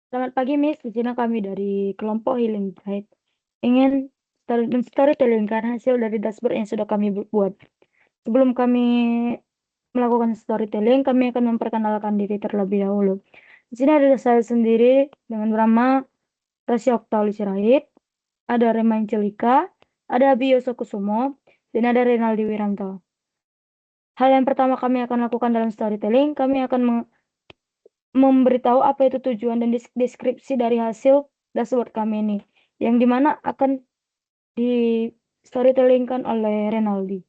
Selamat pagi, Miss. Di sini kami dari kelompok Healing Bright ingin storytelling hasil dari dashboard yang sudah kami buat. Sebelum kami melakukan storytelling, kami akan memperkenalkan diri terlebih dahulu. Di sini ada saya sendiri dengan nama Rasya Oktauli Sirait, ada Rema Angelika, ada Abi Yosokusumo, dan ada Renaldi Wiranto. Hal yang pertama kami akan lakukan dalam storytelling, kami akan memberitahu apa itu tujuan dan deskripsi dari hasil dashboard kami ini, yang dimana akan di storytellingkan oleh Renaldi.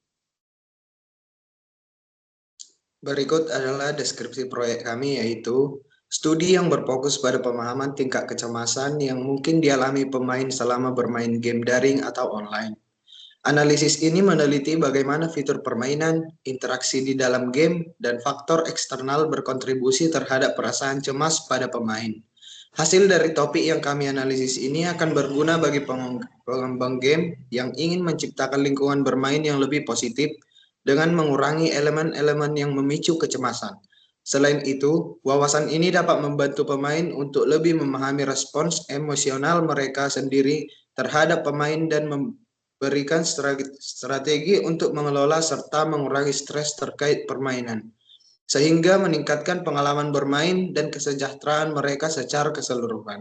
Berikut adalah deskripsi proyek kami, yaitu studi yang berfokus pada pemahaman tingkat kecemasan yang mungkin dialami pemain selama bermain game daring atau online. Analisis ini meneliti bagaimana fitur permainan, interaksi di dalam game, dan faktor eksternal berkontribusi terhadap perasaan cemas pada pemain. Hasil dari topik yang kami analisis ini akan berguna bagi pengembang game yang ingin menciptakan lingkungan bermain yang lebih positif dengan mengurangi elemen-elemen yang memicu kecemasan. Selain itu, wawasan ini dapat membantu pemain untuk lebih memahami respons emosional mereka sendiri terhadap pemain dan berikan strategi untuk mengelola serta mengurangi stres terkait permainan, sehingga meningkatkan pengalaman bermain dan kesejahteraan mereka secara keseluruhan.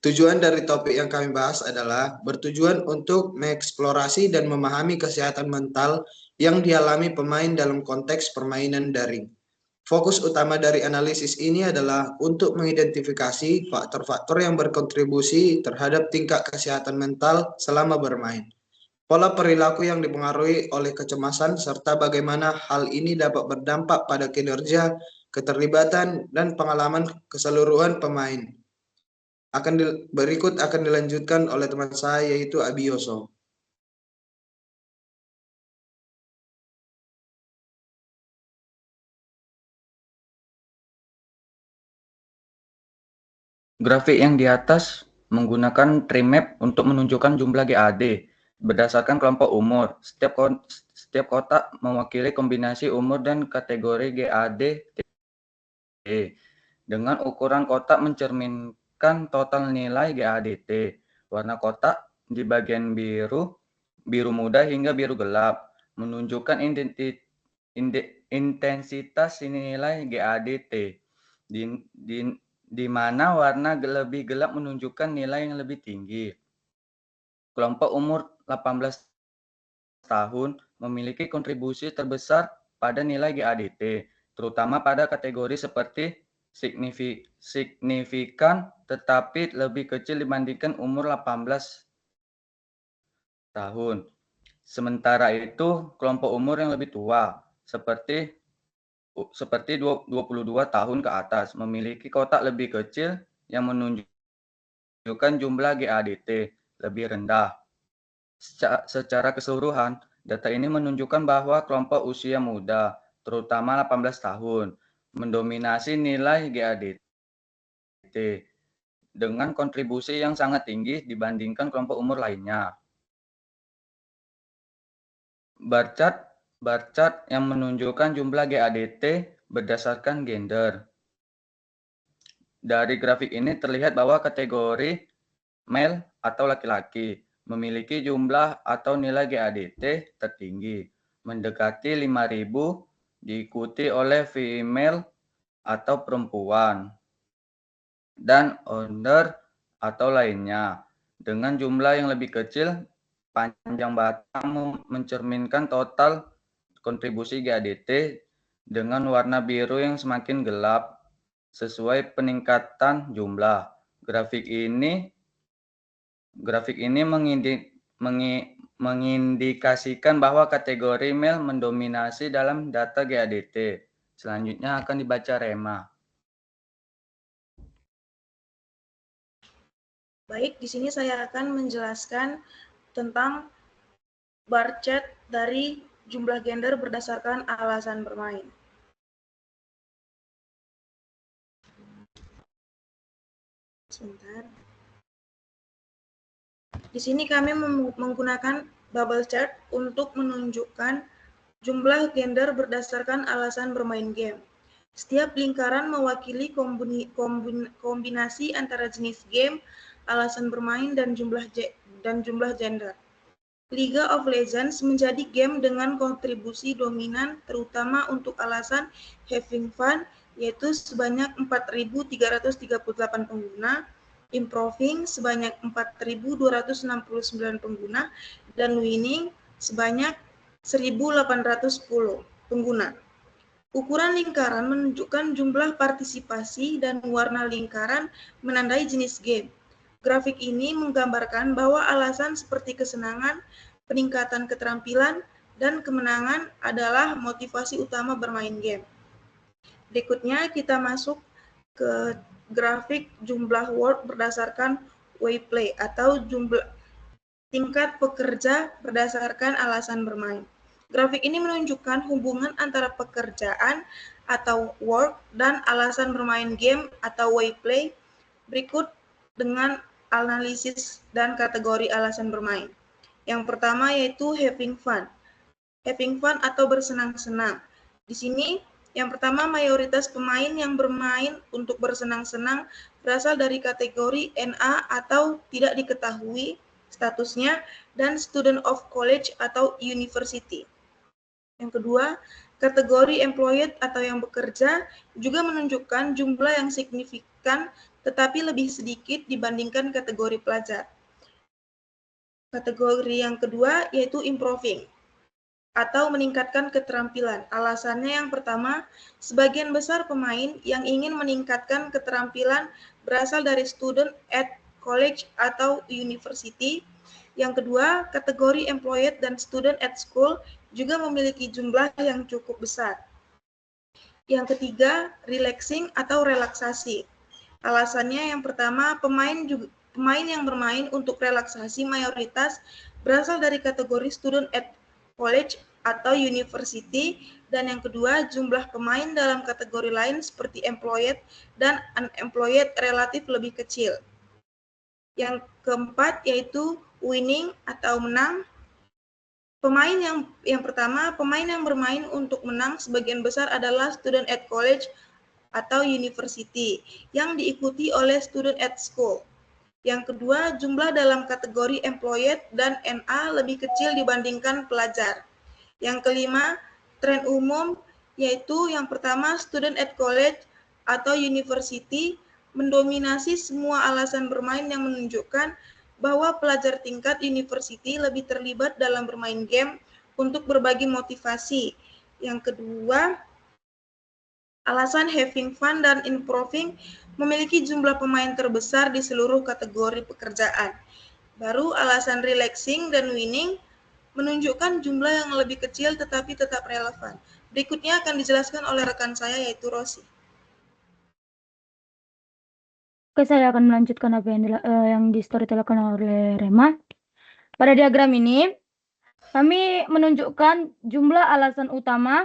Tujuan dari topik yang kami bahas adalah bertujuan untuk mengeksplorasi dan memahami kesehatan mental yang dialami pemain dalam konteks permainan daring. Fokus utama dari analisis ini adalah untuk mengidentifikasi faktor-faktor yang berkontribusi terhadap tingkat kesehatan mental selama bermain, pola perilaku yang dipengaruhi oleh kecemasan, serta bagaimana hal ini dapat berdampak pada kinerja, keterlibatan, dan pengalaman keseluruhan pemain. Berikut akan dilanjutkan oleh teman saya, yaitu Abioso. Grafik yang di atas menggunakan tree map untuk menunjukkan jumlah GAD berdasarkan kelompok umur. Setiap kotak mewakili kombinasi umur dan kategori GAD dengan ukuran kotak mencerminkan total nilai GADT. Warna kotak di bagian biru muda hingga biru gelap menunjukkan intensitas nilai GADT. Di mana warna lebih gelap menunjukkan nilai yang lebih tinggi. Kelompok umur 18 tahun memiliki kontribusi terbesar pada nilai GADT, terutama pada kategori seperti signifikan tetapi lebih kecil dibandingkan umur 18 tahun. Sementara itu, kelompok umur yang lebih tua, seperti 22 tahun ke atas, memiliki kotak lebih kecil yang menunjukkan jumlah GADT lebih rendah. Secara keseluruhan, data ini menunjukkan bahwa kelompok usia muda, terutama 18 tahun, mendominasi nilai GADT dengan kontribusi yang sangat tinggi dibandingkan kelompok umur lainnya. Bar chart yang menunjukkan jumlah GADT berdasarkan gender. Dari grafik ini terlihat bahwa kategori male atau laki-laki memiliki jumlah atau nilai GADT tertinggi, mendekati 5.000, diikuti oleh female atau perempuan, dan owner atau lainnya, dengan jumlah yang lebih kecil. Panjang batang mencerminkan total kontribusi GADT dengan warna biru yang semakin gelap sesuai peningkatan jumlah. Grafik ini mengindikasikan bahwa kategori male mendominasi dalam data GADT. Selanjutnya akan dibaca Rema. Baik, di sini saya akan menjelaskan tentang bar chart dari jumlah gender berdasarkan alasan bermain. Sebentar. Di sini kami menggunakan bubble chart untuk menunjukkan jumlah gender berdasarkan alasan bermain game. Setiap lingkaran mewakili kombinasi antara jenis game, alasan bermain, dan jumlah gender. League of Legends menjadi game dengan kontribusi dominan terutama untuk alasan having fun, yaitu sebanyak 4.338 pengguna, improving sebanyak 4.269 pengguna, dan winning sebanyak 1.810 pengguna. Ukuran lingkaran menunjukkan jumlah partisipasi dan warna lingkaran menandai jenis game. Grafik ini menggambarkan bahwa alasan seperti kesenangan, peningkatan keterampilan, dan kemenangan adalah motivasi utama bermain game. Berikutnya kita masuk ke grafik jumlah word berdasarkan wayplay atau jumlah tingkat pekerja berdasarkan alasan bermain. Grafik ini menunjukkan hubungan antara pekerjaan atau work dan alasan bermain game atau wayplay berikut dengan analisis dan kategori alasan bermain. Yang pertama yaitu having fun. Having fun atau bersenang-senang. Di sini yang pertama mayoritas pemain yang bermain untuk bersenang-senang berasal dari kategori NA atau tidak diketahui statusnya dan student of college atau university. Yang kedua, kategori employed atau yang bekerja juga menunjukkan jumlah yang signifikan tetapi lebih sedikit dibandingkan kategori pelajar. Kategori yang kedua yaitu improving atau meningkatkan keterampilan. Alasannya yang pertama, sebagian besar pemain yang ingin meningkatkan keterampilan berasal dari student at college atau university. Yang kedua, kategori employed dan student at school juga memiliki jumlah yang cukup besar. Yang ketiga, relaxing atau relaksasi. Alasannya yang pertama, pemain yang bermain untuk relaksasi mayoritas berasal dari kategori student at college atau university, dan yang kedua, jumlah pemain dalam kategori lain seperti employed dan unemployed relatif lebih kecil. Yang keempat yaitu winning atau menang. Pemain yang pertama, pemain yang bermain untuk menang sebagian besar adalah student at college atau university yang diikuti oleh student at school. Yang kedua, jumlah dalam kategori employed dan NA lebih kecil dibandingkan pelajar. Yang kelima, tren umum yaitu yang pertama student at college atau university mendominasi semua alasan bermain yang menunjukkan bahwa pelajar tingkat university lebih terlibat dalam bermain game untuk berbagi motivasi. Yang kedua, alasan having fun dan improving memiliki jumlah pemain terbesar di seluruh kategori pekerjaan. Baru alasan relaxing dan winning menunjukkan jumlah yang lebih kecil tetapi tetap relevan. Berikutnya akan dijelaskan oleh rekan saya yaitu Rosi. Oke, saya akan melanjutkan apa yang di storytellerkan oleh Rema. Pada diagram ini, kami menunjukkan jumlah alasan utama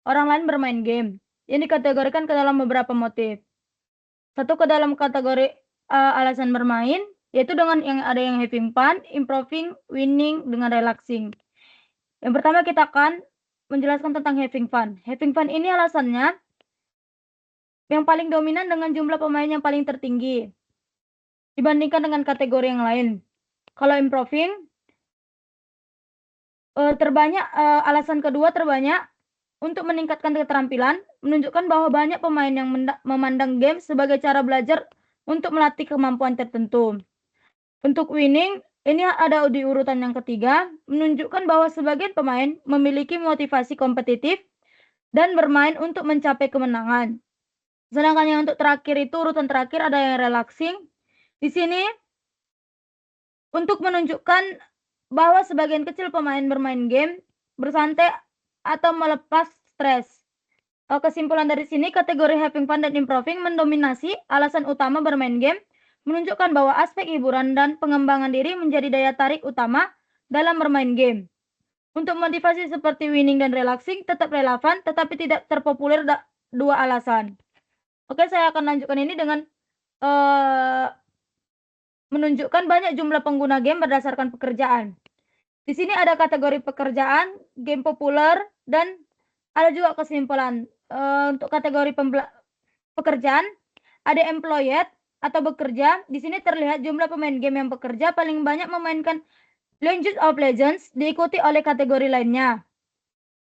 orang lain bermain game yang dikategorikan ke dalam beberapa motif. Satu ke dalam kategori alasan bermain, yaitu dengan yang ada yang having fun, improving, winning, dengan relaxing. Yang pertama kita akan menjelaskan tentang having fun. Having fun ini alasannya yang paling dominan dengan jumlah pemain yang paling tertinggi dibandingkan dengan kategori yang lain. Kalau improving, alasan kedua terbanyak untuk meningkatkan keterampilan, menunjukkan bahwa banyak pemain yang memandang game sebagai cara belajar untuk melatih kemampuan tertentu. Untuk winning, ini ada di urutan yang ketiga, menunjukkan bahwa sebagian pemain memiliki motivasi kompetitif dan bermain untuk mencapai kemenangan. Sedangkan yang untuk terakhir itu, urutan terakhir ada yang relaxing. Di sini, untuk menunjukkan bahwa sebagian kecil pemain bermain game, bersantai, atau melepas stres. Kesimpulan dari sini, kategori having fun dan improving mendominasi alasan utama bermain game, menunjukkan bahwa aspek hiburan dan pengembangan diri menjadi daya tarik utama dalam bermain game. Untuk motivasi seperti winning dan relaxing tetap relevan, tetapi tidak terpopuler dua alasan. Oke, saya akan lanjutkan ini dengan menunjukkan banyak jumlah pengguna game berdasarkan pekerjaan. Di sini ada kategori pekerjaan, game populer, dan ada juga kesimpulan. Untuk kategori pekerjaan, ada employed atau bekerja. Di sini terlihat jumlah pemain game yang bekerja paling banyak memainkan League of Legends, diikuti oleh kategori lainnya.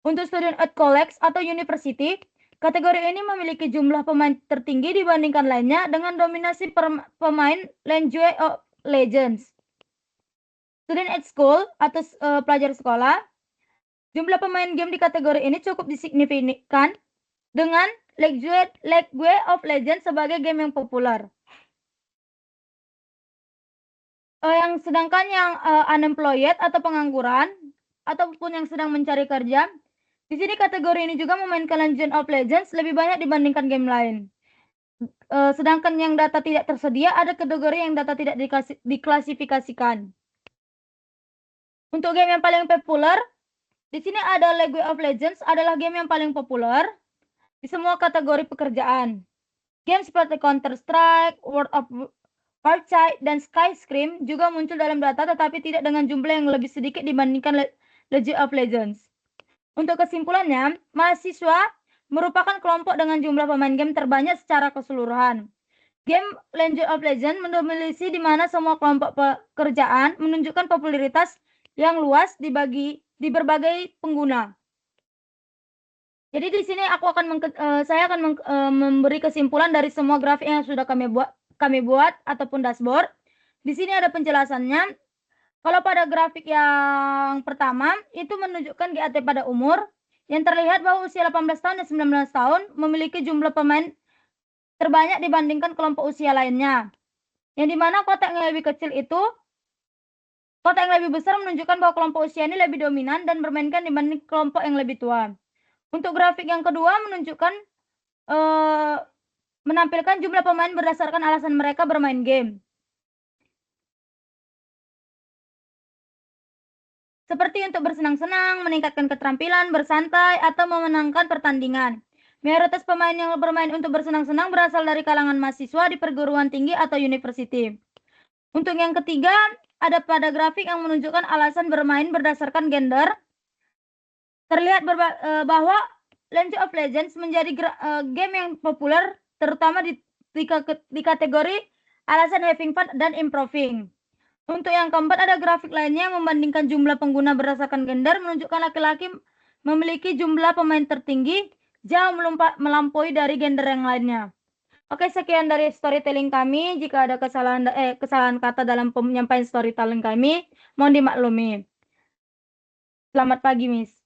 Untuk student at college atau university, kategori ini memiliki jumlah pemain tertinggi dibandingkan lainnya dengan dominasi pemain League of Legends. Student at school atau pelajar sekolah, jumlah pemain game di kategori ini cukup signifikan dengan League of Legends sebagai game yang populer. Sedangkan yang unemployed atau pengangguran ataupun yang sedang mencari kerja, di sini kategori ini juga memainkan League of Legends lebih banyak dibandingkan game lain. Sedangkan yang data tidak tersedia, ada kategori yang data tidak diklasifikasikan. Untuk game yang paling populer, di sini ada League of Legends adalah game yang paling populer di semua kategori pekerjaan. Game seperti Counter-Strike, World of Warcraft, dan Skyscream juga muncul dalam data tetapi tidak dengan jumlah yang lebih sedikit dibandingkan League of Legends. Untuk kesimpulannya, mahasiswa merupakan kelompok dengan jumlah pemain game terbanyak secara keseluruhan. Game League of Legends mendominasi di mana semua kelompok pekerjaan menunjukkan popularitas yang luas di berbagai pengguna. Jadi di sini saya akan memberi kesimpulan dari semua grafik yang sudah kami buat ataupun dashboard. Di sini ada penjelasannya. Kalau pada grafik yang pertama itu menunjukkan GAT pada umur, yang terlihat bahwa usia 18 tahun dan 19 tahun memiliki jumlah pemain terbanyak dibandingkan kelompok usia lainnya. Yang dimana kotak yang lebih kecil itu, kotak yang lebih besar menunjukkan bahwa kelompok usia ini lebih dominan dan bermainkan dibanding kelompok yang lebih tua. Untuk grafik yang kedua menunjukkan menampilkan jumlah pemain berdasarkan alasan mereka bermain game. Seperti untuk bersenang-senang, meningkatkan keterampilan, bersantai, atau memenangkan pertandingan. Mayoritas pemain yang bermain untuk bersenang-senang berasal dari kalangan mahasiswa di perguruan tinggi atau university. Untuk yang ketiga, ada pada grafik yang menunjukkan alasan bermain berdasarkan gender. Terlihat bahwa League of Legends menjadi game yang populer, terutama di kategori alasan having fun dan improving. Untuk yang keempat, ada grafik lainnya yang membandingkan jumlah pengguna berdasarkan gender, menunjukkan laki-laki memiliki jumlah pemain tertinggi, jauh melampaui dari gender yang lainnya. Oke, sekian dari storytelling kami. Jika ada kesalahan kata dalam penyampaian storytelling kami, mohon dimaklumi. Selamat pagi, Miss.